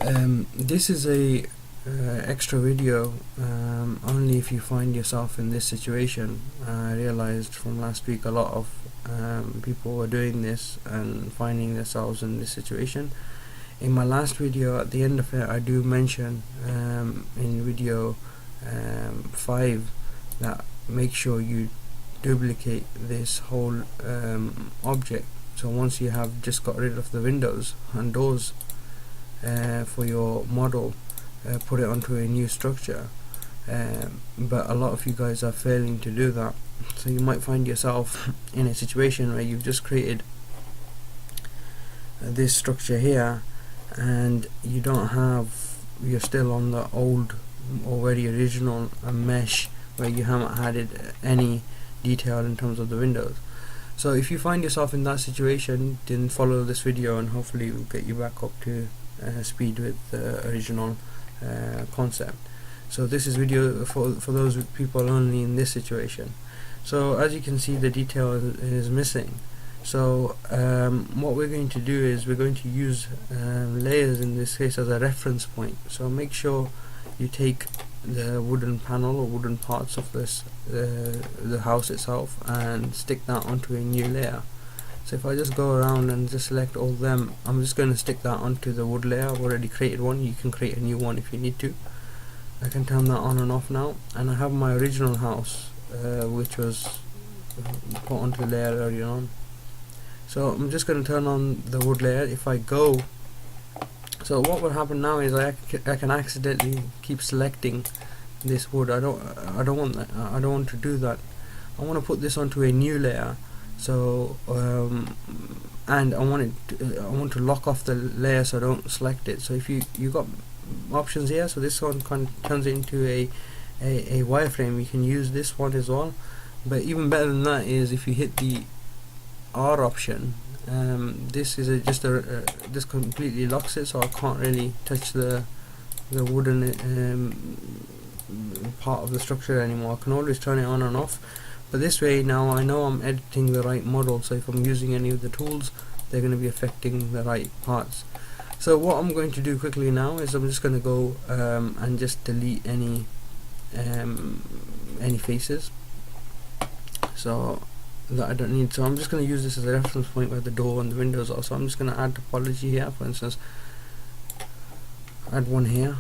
This is a extra video only if you find yourself in this situation. I realized from last week a lot of people were doing this and finding themselves in this situation. In my last video, at the end of it, I do mention in video 5 that make sure you duplicate this whole object. So once you have just got rid of the windows and doors for your model, put it onto a new structure, but a lot of you guys are failing to do that. So you might find yourself in a situation where you've just created this structure here and you're still on the old already original mesh where you haven't added any detail in terms of the windows. So if you find yourself in that situation, then follow this video and hopefully we'll get you back up to speed with the original concept. So this is video for those people only in this situation. So as you can see, the detail is missing. So what we're going to do is we're going to use layers in this case as a reference point. So make sure you take the wooden panel or wooden parts of this the house itself and stick that onto a new layer. So if I just go around and just select all of them, I'm just going to stick that onto the wood layer. I've already created one. You can create a new one if you need to. I can turn that on and off now, and I have my original house which was put onto the layer earlier on. So I'm just going to turn on the wood layer. If I go, so what will happen now is I can accidentally keep selecting this wood. I don't want that. I don't want to do that. I want to put this onto a new layer. So and I want to lock off the layer so I don't select it. So if you got options here, so this one turns it into a wireframe. You can use this one as well, but even better than that is if you hit the R option. This is this completely locks it, so I can't really touch the wooden part of the structure anymore. I can always turn it on and off, but this way now I know I'm editing the right model. So if I'm using any of the tools, they're going to be affecting the right parts. So what I'm going to do quickly now is I'm just going to go and just delete any faces so that I don't need. So I'm just going to use this as a reference point where the door and the windows are. So I'm just going to add topology here. For instance, add one here,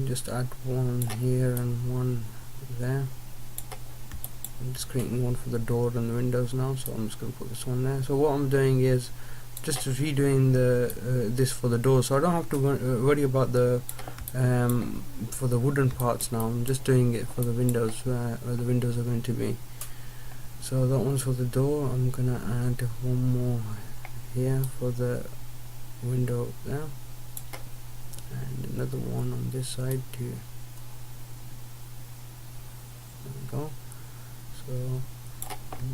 just add one here and one there. I'm just creating one for the door and the windows now, so I'm just going to put this one there. So what I'm doing is just redoing this for the door, so I don't have to worry about the for the wooden parts now. I'm just doing it for the windows where the windows are going to be. So that one's for the door. I'm gonna add one more here for the window there, and another one on this side too. There we go. So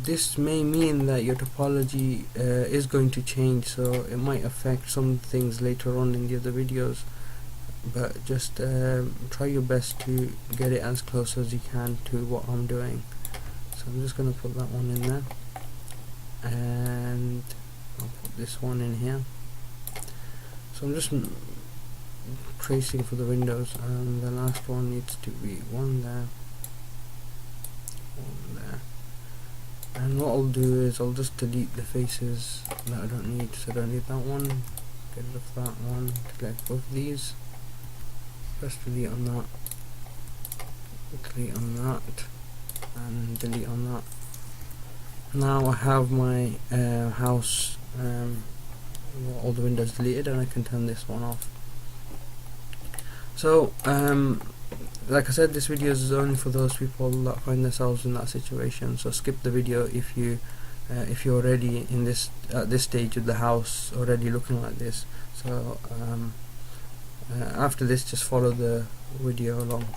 this may mean that your topology is going to change, so it might affect some things later on in the other videos, but just try your best to get it as close as you can to what I'm doing. So I'm just going to put that one in there, and I'll put this one in here. So I'm just tracing for the windows, and the last one needs to be one there, one there. And what I'll do is I'll just delete the faces that I don't need. So I don't need that one, get rid of that one, select both of these, press delete on that, delete on that, and delete on that. Now I have my house, all the windows deleted, and I can turn this one off. So like I said, this video is only for those people that find themselves in that situation. So skip the video if you're already in this at this stage of the house, already looking like this. So after this, just follow the video along.